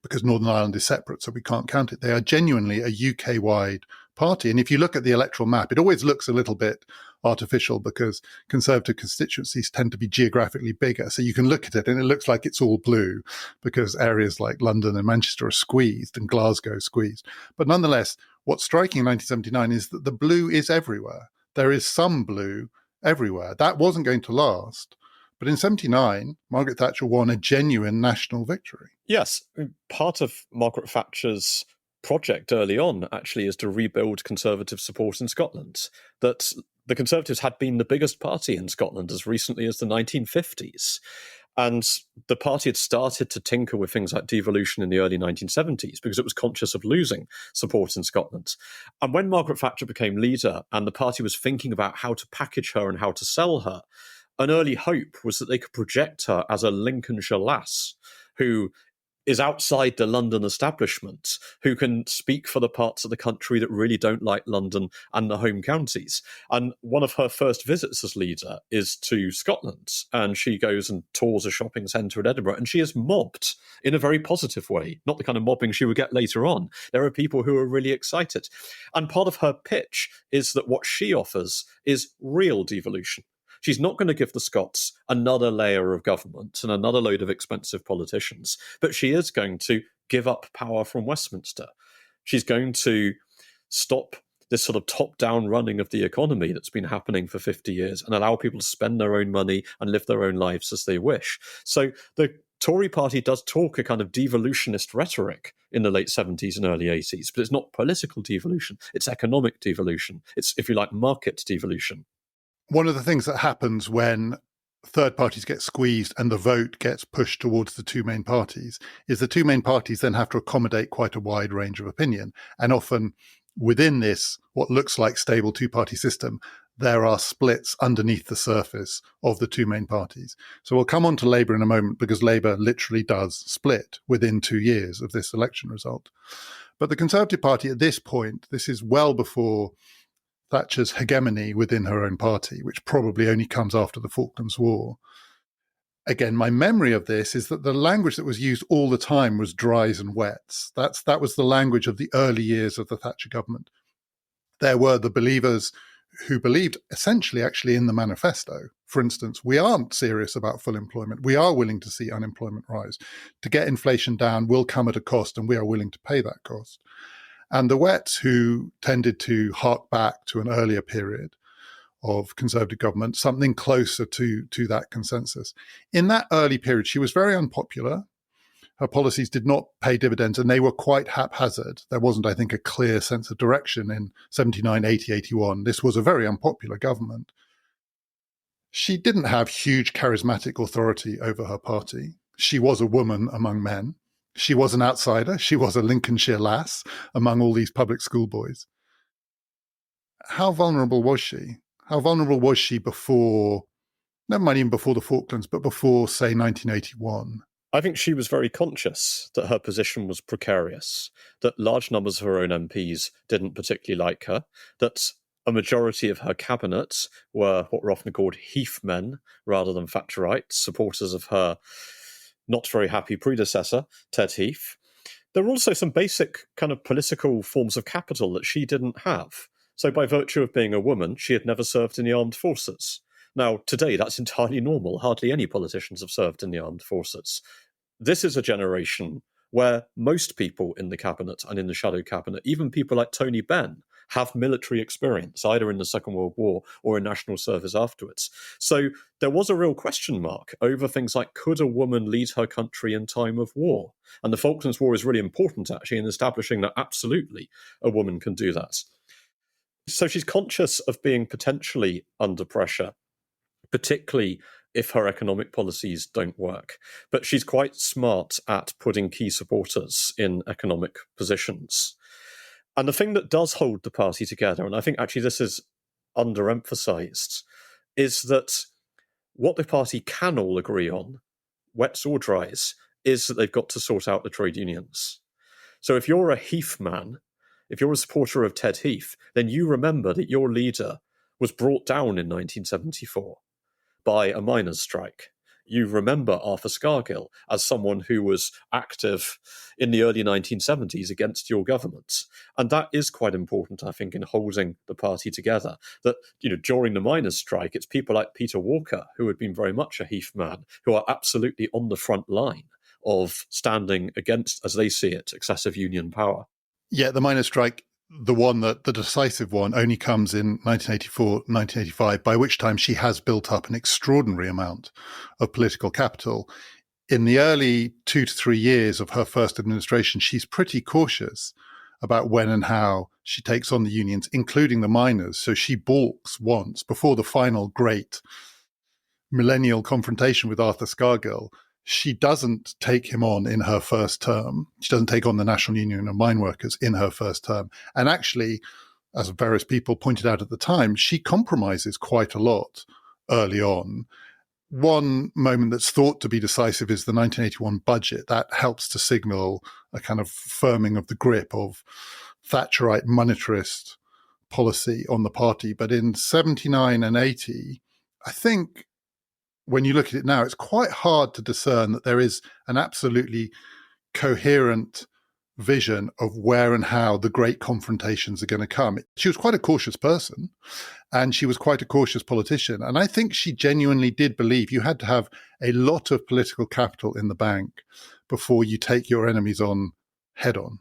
because Northern Ireland is separate, so we can't count it, they are genuinely a UK-wide party. And if you look at the electoral map, it always looks a little bit artificial because Conservative constituencies tend to be geographically bigger. So you can look at it and it looks like it's all blue because areas like London and Manchester are squeezed and Glasgow squeezed. But nonetheless, what's striking in 1979 is that the blue is everywhere. There is some blue everywhere. That wasn't going to last. But in 79, Margaret Thatcher won a genuine national victory. Yes, part of Margaret Thatcher's project early on actually is to rebuild Conservative support in Scotland. That the Conservatives had been the biggest party in Scotland as recently as the 1950s. And the party had started to tinker with things like devolution in the early 1970s because it was conscious of losing support in Scotland. And when Margaret Thatcher became leader and the party was thinking about how to package her and how to sell her, an early hope was that they could project her as a Lincolnshire lass who is outside the London establishment, who can speak for the parts of the country that really don't like London and the home counties. And one of her first visits as leader is to Scotland, and she goes and tours a shopping centre in Edinburgh, and she is mobbed in a very positive way, not the kind of mobbing she would get later on. There are people who are really excited. And part of her pitch is that what she offers is real devolution. She's not going to give the Scots another layer of government and another load of expensive politicians, but she is going to give up power from Westminster. She's going to stop this sort of top-down running of the economy that's been happening for 50 years and allow people to spend their own money and live their own lives as they wish. So the Tory party does talk a kind of devolutionist rhetoric in the late 70s and early 80s, but it's not political devolution. It's economic devolution. It's, if you like, market devolution. One of the things that happens when third parties get squeezed and the vote gets pushed towards the two main parties is the two main parties then have to accommodate quite a wide range of opinion. And often within this, what looks like stable two-party system, there are splits underneath the surface of the two main parties. So we'll come on to Labour in a moment because Labour literally does split within 2 years of this election result. But the Conservative Party at this point, this is well before Thatcher's hegemony within her own party, which probably only comes after the Falklands War. Again, my memory of this is that the language that was used all the time was dries and wets. That was the language of the early years of the Thatcher government. There were the believers who believed essentially actually in the manifesto. For instance, we aren't serious about full employment. We are willing to see unemployment rise. To get inflation down will come at a cost, and we are willing to pay that cost. And the wets who tended to hark back to an earlier period of Conservative government, something closer to that consensus. In that early period, she was very unpopular. Her policies did not pay dividends, and they were quite haphazard. There wasn't, I think, a clear sense of direction in 79, 80, 81. This was a very unpopular government. She didn't have huge charismatic authority over her party. She was a woman among men. She was an outsider. She was a Lincolnshire lass among all these public school boys. How vulnerable was she? How vulnerable was she before, never mind even before the Falklands, but before, say, 1981? I think she was very conscious that her position was precarious, that large numbers of her own MPs didn't particularly like her, that a majority of her cabinet were what were often called Heath men rather than Thatcherites, supporters of her not very happy predecessor, Ted Heath. There were also some basic kind of political forms of capital that she didn't have. So by virtue of being a woman, she had never served in the armed forces. Now, today, that's entirely normal. Hardly any politicians have served in the armed forces. This is a generation where most people in the cabinet and in the shadow cabinet, even people like Tony Benn, have military experience, either in the Second World War or in national service afterwards. So there was a real question mark over things like, could a woman lead her country in time of war? And the Falklands War is really important, actually, in establishing that absolutely a woman can do that. So she's conscious of being potentially under pressure, particularly if her economic policies don't work. But she's quite smart at putting key supporters in economic positions. And the thing that does hold the party together, and I think actually this is underemphasized, is that what the party can all agree on, wets or dries, is that they've got to sort out the trade unions. So if you're a Heath man, if you're a supporter of Ted Heath, then you remember that your leader was brought down in 1974 by a miners' strike. You remember Arthur Scargill as someone who was active in the early 1970s against your government. And that is quite important, I think, in holding the party together. That, during the miners' strike, it's people like Peter Walker, who had been very much a Heath man, who are absolutely on the front line of standing against, as they see it, excessive union power. Yeah, the miners' strike, the decisive one, only comes in 1984, 1985, by which time she has built up an extraordinary amount of political capital. In the early 2 to 3 years of her first administration, she's pretty cautious about when and how she takes on the unions, including the miners. So she balks once before the final great millennial confrontation with Arthur Scargill. She doesn't take him on in her first term. She doesn't take on the National Union of Mine Workers in her first term. And actually, as various people pointed out at the time, she compromises quite a lot early on. One moment that's thought to be decisive is the 1981 budget. That helps to signal a kind of firming of the grip of Thatcherite monetarist policy on the party. But in 79 and 80, I think when you look at it now, it's quite hard to discern that there is an absolutely coherent vision of where and how the great confrontations are going to come. She was quite a cautious person, and she was quite a cautious politician. And I think she genuinely did believe you had to have a lot of political capital in the bank before you take your enemies on head on.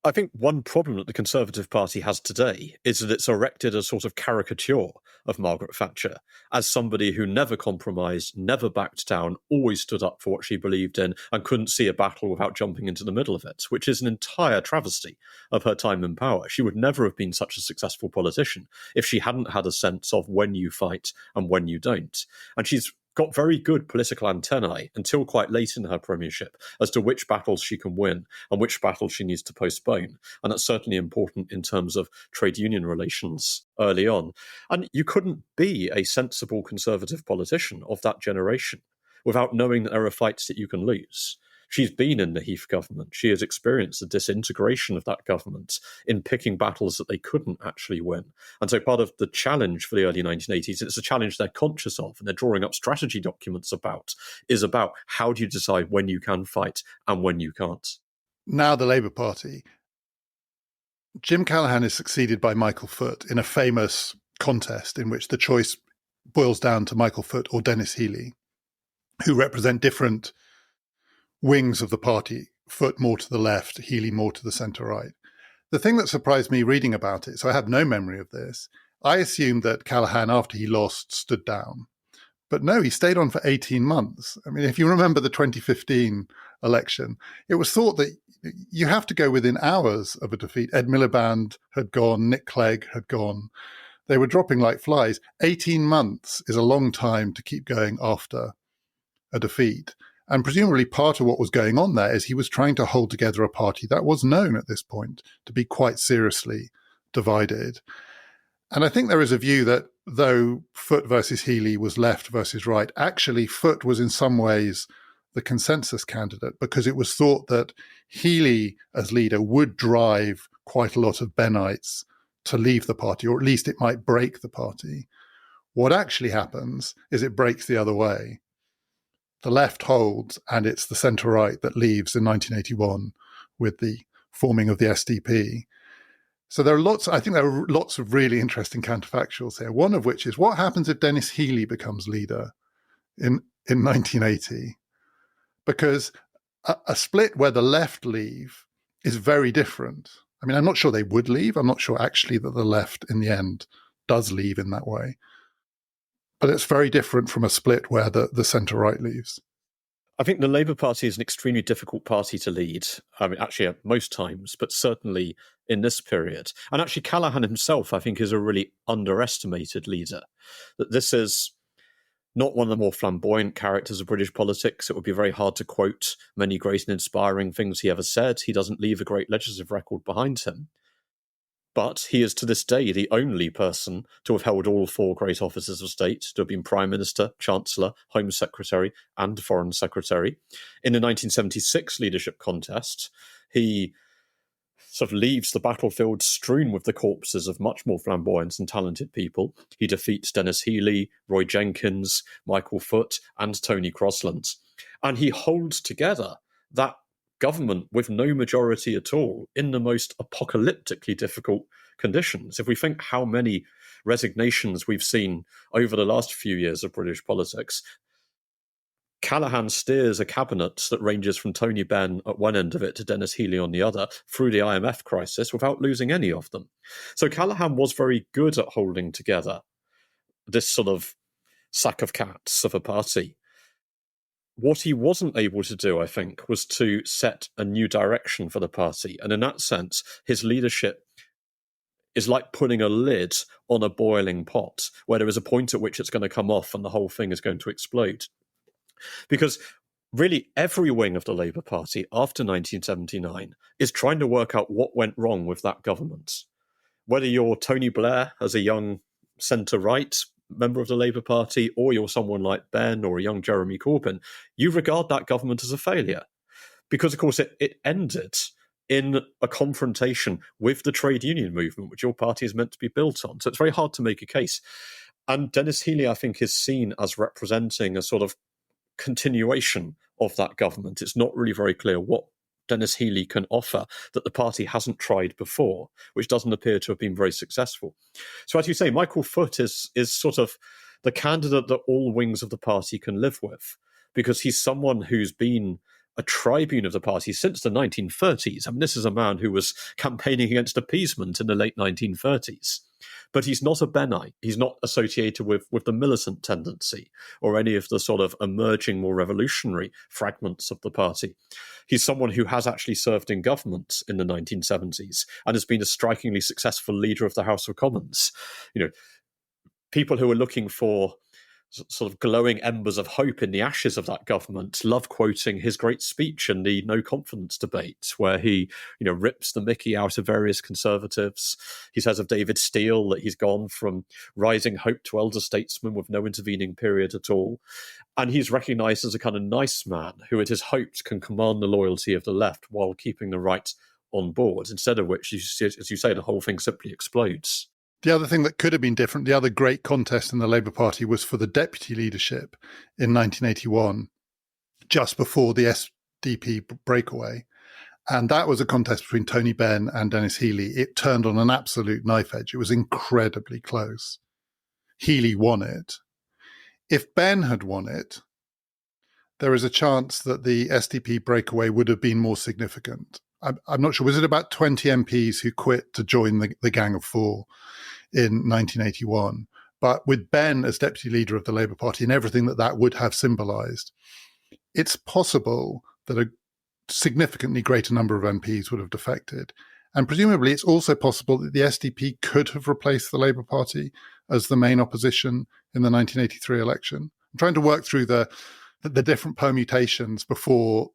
I think one problem that the Conservative Party has today is that it's erected a sort of caricature of Margaret Thatcher as somebody who never compromised, never backed down, always stood up for what she believed in, and couldn't see a battle without jumping into the middle of it, which is an entire travesty of her time in power. She would never have been such a successful politician if she hadn't had a sense of when you fight and when you don't. And she's got very good political antennae until quite late in her premiership as to which battles she can win and which battles she needs to postpone. And that's certainly important in terms of trade union relations early on. And you couldn't be a sensible Conservative politician of that generation without knowing that there are fights that you can lose. She's been in the Heath government. She has experienced the disintegration of that government in picking battles that they couldn't actually win. And so part of the challenge for the early 1980s, it's a challenge they're conscious of and they're drawing up strategy documents about, is about how do you decide when you can fight and when you can't. Now the Labour Party. Jim Callaghan is succeeded by Michael Foot in a famous contest in which the choice boils down to Michael Foot or Dennis Healey, who represent different wings of the party, Foot more to the left, Healey more to the centre-right. The thing that surprised me reading about it, so I have no memory of this, I assumed that Callaghan, after he lost, stood down. But no, he stayed on for 18 months. I mean, if you remember the 2015 election, it was thought that you have to go within hours of a defeat. Ed Miliband had gone, Nick Clegg had gone. They were dropping like flies. 18 months is a long time to keep going after a defeat. And presumably part of what was going on there is he was trying to hold together a party that was known at this point to be quite seriously divided. And I think there is a view that though Foot versus Healey was left versus right, actually Foot was in some ways the consensus candidate, because it was thought that Healey as leader would drive quite a lot of Bennites to leave the party, or at least it might break the party. What actually happens is it breaks the other way. The left holds, and it's the centre-right that leaves in 1981 with the forming of the SDP. So there are lots of really interesting counterfactuals here, one of which is what happens if Dennis Healey becomes leader in 1980? Because a split where the left leave is very different. I mean, I'm not sure they would leave. I'm not sure actually that the left in the end does leave in that way. But it's very different from a split where the centre-right leaves. I think the Labour Party is an extremely difficult party to lead. I mean, actually, at most times, but certainly in this period. And actually, Callaghan himself, I think, is a really underestimated leader. That this is not one of the more flamboyant characters of British politics. It would be very hard to quote many great and inspiring things he ever said. He doesn't leave a great legislative record behind him. But he is to this day the only person to have held all four great offices of state, to have been Prime Minister, Chancellor, Home Secretary, and Foreign Secretary. In the 1976 leadership contest, he sort of leaves the battlefield strewn with the corpses of much more flamboyant and talented people. He defeats Dennis Healey, Roy Jenkins, Michael Foot, and Tony Crosland. And he holds together that government with no majority at all in the most apocalyptically difficult conditions. If we think how many resignations we've seen over the last few years of British politics, Callaghan steers a cabinet that ranges from Tony Benn at one end of it to Dennis Healey on the other through the IMF crisis without losing any of them. So Callaghan was very good at holding together this sort of sack of cats of a party. What he wasn't able to do, I think, was to set a new direction for the party. And in that sense, his leadership is like putting a lid on a boiling pot, where there is a point at which it's going to come off and the whole thing is going to explode. Because really every wing of the Labour Party after 1979 is trying to work out what went wrong with that government. Whether you're Tony Blair as a young centre-right member of the Labour Party, or you're someone like Ben or a young Jeremy Corbyn, you regard that government as a failure. Because, of course, it ended in a confrontation with the trade union movement, which your party is meant to be built on. So it's very hard to make a case. And Dennis Healey, I think, is seen as representing a sort of continuation of that government. It's not really very clear what Dennis Healey can offer that the party hasn't tried before, which doesn't appear to have been very successful. So as you say, Michael Foot is sort of the candidate that all wings of the party can live with, because he's someone who's been a tribune of the party since the 1930s. I mean, this is a man who was campaigning against appeasement in the late 1930s. But he's not a Bennite. He's not associated with the militant tendency or any of the sort of emerging, more revolutionary fragments of the party. He's someone who has actually served in government in the 1970s and has been a strikingly successful leader of the House of Commons. You know, people who are looking for sort of glowing embers of hope in the ashes of that government love quoting his great speech in the no confidence debate, where he, rips the mickey out of various Conservatives. He says of David Steele that he's gone from rising hope to elder statesman with no intervening period at all. And he's recognised as a kind of nice man who it is hoped can command the loyalty of the left while keeping the right on board, instead of which, as you say, the whole thing simply explodes. The other thing that could have been different, the other great contest in the Labour Party was for the deputy leadership in 1981, just before the SDP breakaway. And that was a contest between Tony Benn and Dennis Healey. It turned on an absolute knife edge. It was incredibly close. Healey won it. If Benn had won it, there is a chance that the SDP breakaway would have been more significant. I'm not sure. Was it about 20 MPs who quit to join the Gang of Four in 1981? But with Benn as deputy leader of the Labour Party and everything that would have symbolised, it's possible that a significantly greater number of MPs would have defected. And presumably it's also possible that the SDP could have replaced the Labour Party as the main opposition in the 1983 election. I'm trying to work through the the different permutations before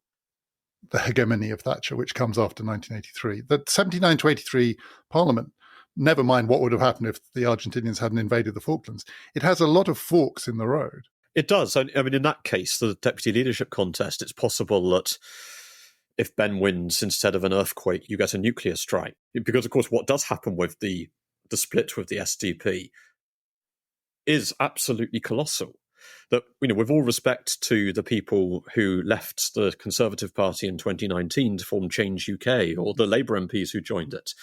the hegemony of Thatcher, which comes after 1983. The 79 to 83 Parliament, never mind what would have happened if the Argentinians hadn't invaded the Falklands, it has a lot of forks in the road. It does. I mean, in that case, the deputy leadership contest, it's possible that if Ben wins, instead of an earthquake, you get a nuclear strike. Because, of course, what does happen with the split with the SDP is absolutely colossal. That, with all respect to the people who left the Conservative Party in 2019 to form Change UK, or the Labour MPs who joined it,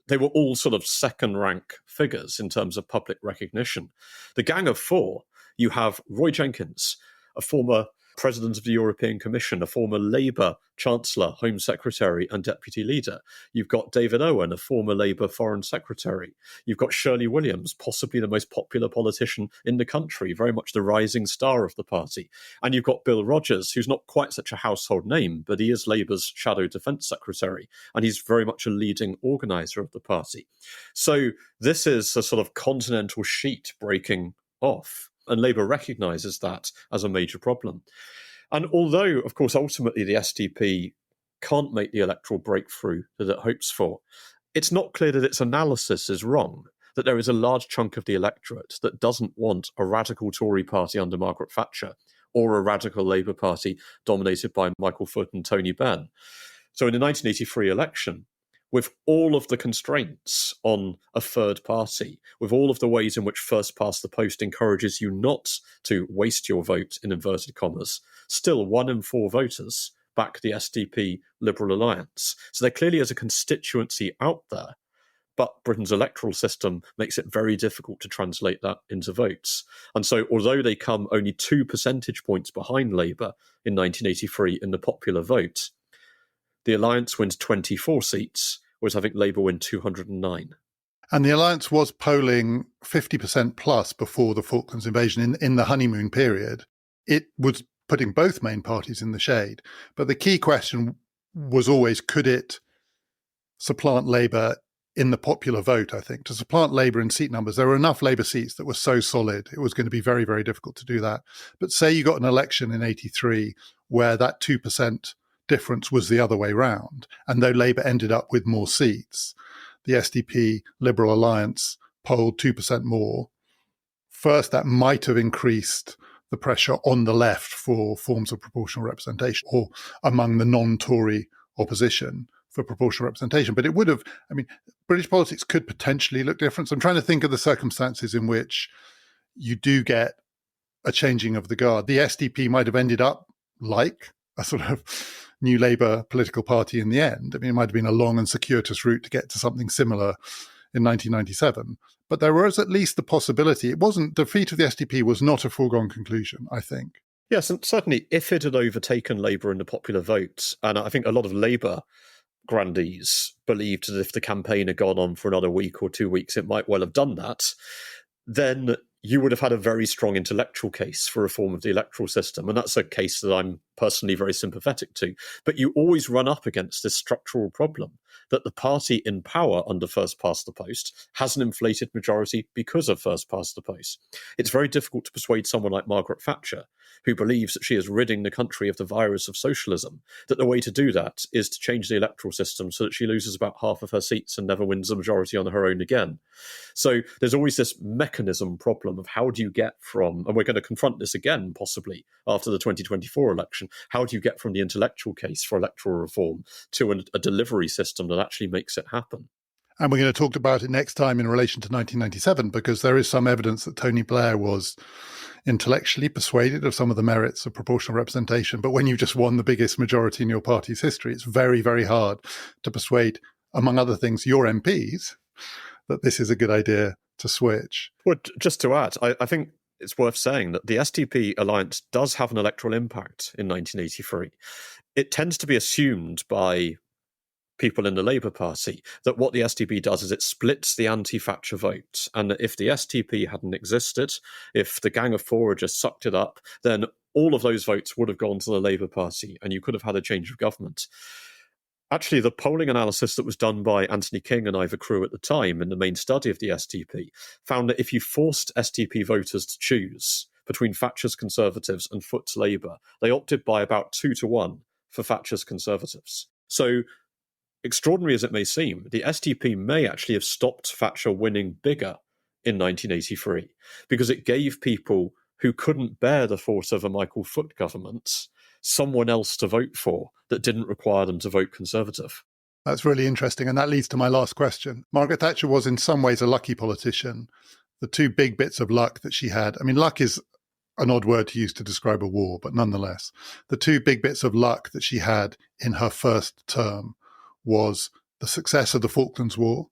they were all sort of second-rank figures in terms of public recognition. The Gang of Four, you have Roy Jenkins, a former President of the European Commission, a former Labour Chancellor, Home Secretary and Deputy Leader. You've got David Owen, a former Labour Foreign Secretary. You've got Shirley Williams, possibly the most popular politician in the country, very much the rising star of the party. And you've got Bill Rogers, who's not quite such a household name, but he is Labour's Shadow Defence Secretary, and he's very much a leading organiser of the party. So this is a sort of continental sheet breaking off. And Labour recognises that as a major problem. And although, of course, ultimately the SDP can't make the electoral breakthrough that it hopes for, it's not clear that its analysis is wrong, that there is a large chunk of the electorate that doesn't want a radical Tory party under Margaret Thatcher or a radical Labour party dominated by Michael Foot and Tony Benn. So in the 1983 election, with all of the constraints on a third party, with all of the ways in which first past the post encourages you not to waste your vote, in inverted commas, still 1 in 4 voters back the SDP Liberal Alliance. So there clearly is a constituency out there, but Britain's electoral system makes it very difficult to translate that into votes. And so although they come only 2 percentage points behind Labour in 1983 in the popular vote, the Alliance wins 24 seats, whereas I think Labour win 209. And the Alliance was polling 50% plus before the Falklands invasion in the honeymoon period. It was putting both main parties in the shade. But the key question was always, could it supplant Labour in the popular vote, I think? To supplant Labour in seat numbers, there were enough Labour seats that were so solid, it was going to be very, very difficult to do that. But say you got an election in 83 where that 2% difference was the other way round. And though Labour ended up with more seats, the SDP Liberal Alliance polled 2% more. First, that might have increased the pressure on the left for forms of proportional representation, or among the non-Tory opposition for proportional representation. But it would have, British politics could potentially look different. So I'm trying to think of the circumstances in which you do get a changing of the guard. The SDP might have ended up like a sort of New Labour political party in the end. It might have been a long and circuitous route to get to something similar in 1997. But there was at least the possibility. It wasn't, defeat of the SDP was not a foregone conclusion, I think. Yes, and certainly if it had overtaken Labour in the popular vote, and I think a lot of Labour grandees believed that if the campaign had gone on for another week or 2 weeks, it might well have done that, then you would have had a very strong intellectual case for reform of the electoral system. And that's a case that I'm personally very sympathetic to. But you always run up against this structural problem that the party in power under first past the post has an inflated majority because of first past the post. It's very difficult to persuade someone like Margaret Thatcher, who believes that she is ridding the country of the virus of socialism, that the way to do that is to change the electoral system so that she loses about half of her seats and never wins a majority on her own again. So there's always this mechanism problem of how do you get from, and we're going to confront this again possibly after the 2024 election, how do you get from the intellectual case for electoral reform to a delivery system that actually makes it happen? And we're going to talk about it next time in relation to 1997, because there is some evidence that Tony Blair was intellectually persuaded of some of the merits of proportional representation. But when you've just won the biggest majority in your party's history, it's very, very hard to persuade, among other things, your MPs that this is a good idea to switch. Well, just to add, I think it's worth saying that the SDP alliance does have an electoral impact in 1983. It tends to be assumed by people in the Labour Party that what the SDP does is it splits the anti-Thatcher vote, and that if the SDP hadn't existed, if the Gang of Four had just sucked it up, then all of those votes would have gone to the Labour Party and you could have had a change of government. Actually, the polling analysis that was done by Anthony King and Ivor Crewe at the time in the main study of the SDP found that if you forced SDP voters to choose between Thatcher's Conservatives and Foot's Labour, they opted by about 2-1 for Thatcher's Conservatives. So, extraordinary as it may seem, the SDP may actually have stopped Thatcher winning bigger in 1983 because it gave people who couldn't bear the thought of a Michael Foot government someone else to vote for that didn't require them to vote Conservative. That's really interesting. And that leads to my last question. Margaret Thatcher was in some ways a lucky politician. The two big bits of luck that she had, I mean, luck is an odd word to use to describe a war, but nonetheless, the two big bits of luck that she had in her first term was the success of the Falklands War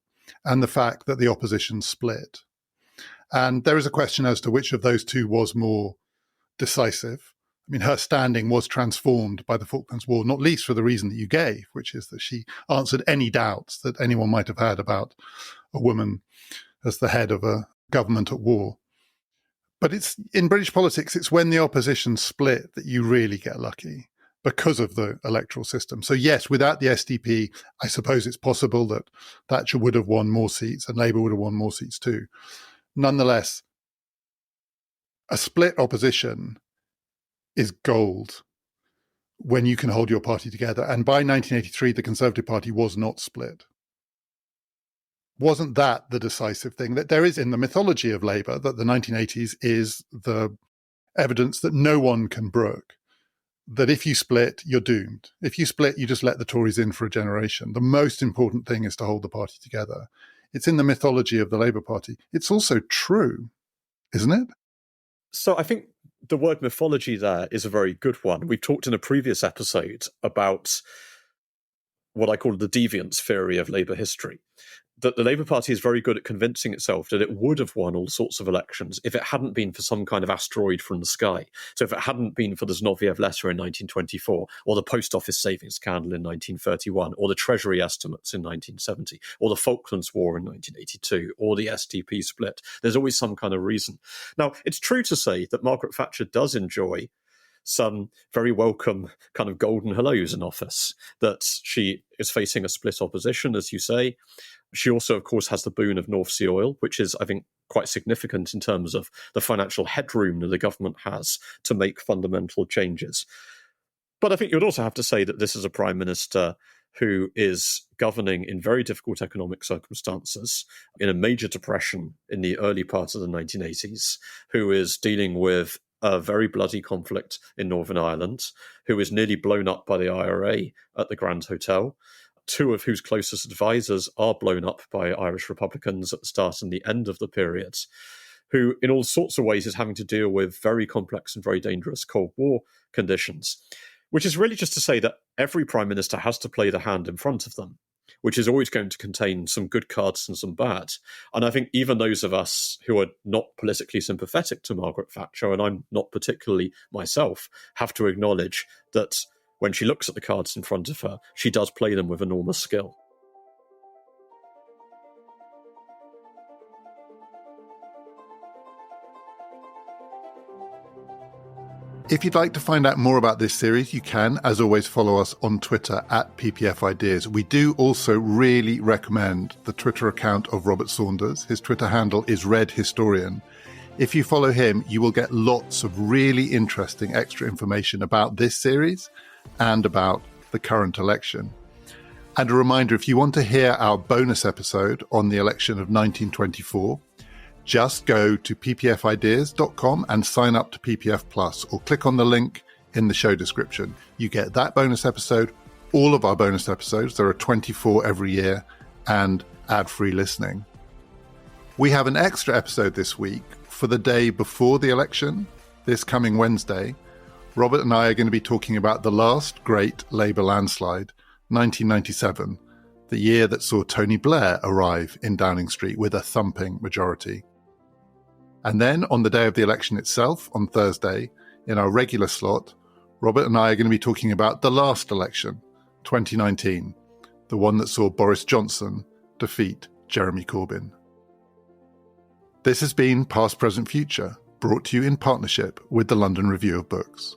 and the fact that the opposition split. And there is a question as to which of those two was more decisive. I mean, her standing was transformed by the Falklands War, not least for the reason that you gave, which is that she answered any doubts that anyone might have had about a woman as the head of a government at war. But it's in British politics, it's when the opposition split that you really get lucky because of the electoral system. So yes, without the SDP, I suppose it's possible that Thatcher would have won more seats and Labour would have won more seats too. Nonetheless, a split opposition is gold when you can hold your party together. And by 1983, the Conservative Party was not split. Wasn't that the decisive thing? That there is in the mythology of Labour that the 1980s is the evidence that no one can brook, that if you split, you're doomed. If you split, you just let the Tories in for a generation. The most important thing is to hold the party together. It's in the mythology of the Labour Party. It's also true, isn't it? So I think the word mythology there is a very good one. We've talked in a previous episode about what I call the deviance theory of Labour history, that the Labour Party is very good at convincing itself that it would have won all sorts of elections if it hadn't been for some kind of asteroid from the sky. So if it hadn't been for the Zinoviev letter in 1924, or the post office savings scandal in 1931, or the Treasury estimates in 1970, or the Falklands War in 1982, or the SDP split, there's always some kind of reason. Now, it's true to say that Margaret Thatcher does enjoy some very welcome kind of golden hellos in office, that she is facing a split opposition, as you say. She also, of course, has the boon of North Sea oil, which is, I think, quite significant in terms of the financial headroom that the government has to make fundamental changes. But I think you'd also have to say that this is a prime minister who is governing in very difficult economic circumstances, in a major depression in the early part of the 1980s, who is dealing with a very bloody conflict in Northern Ireland, who is nearly blown up by the IRA at the Grand Hotel, two of whose closest advisors are blown up by Irish Republicans at the start and the end of the period, who in all sorts of ways is having to deal with very complex and very dangerous Cold War conditions, which is really just to say that every prime minister has to play the hand in front of them, which is always going to contain some good cards and some bad. And I think even those of us who are not politically sympathetic to Margaret Thatcher, and I'm not particularly myself, have to acknowledge that when she looks at the cards in front of her, she does play them with enormous skill. If you'd like to find out more about this series, you can, as always, follow us on Twitter at PPF Ideas. We do also really recommend the Twitter account of Robert Saunders. His Twitter handle is Red Historian. If you follow him, you will get lots of really interesting extra information about this series and about the current election. And a reminder, if you want to hear our bonus episode on the election of 1924, just go to ppfideas.com and sign up to PPF Plus, or click on the link in the show description. You get that bonus episode, all of our bonus episodes, there are 24 every year, and ad-free listening. We have an extra episode this week for the day before the election, this coming Wednesday. Robert and I are going to be talking about the last great Labour landslide, 1997, the year that saw Tony Blair arrive in Downing Street with a thumping majority. And then on the day of the election itself, on Thursday, in our regular slot, Robert and I are going to be talking about the last election, 2019, the one that saw Boris Johnson defeat Jeremy Corbyn. This has been Past, Present, Future, brought to you in partnership with the London Review of Books.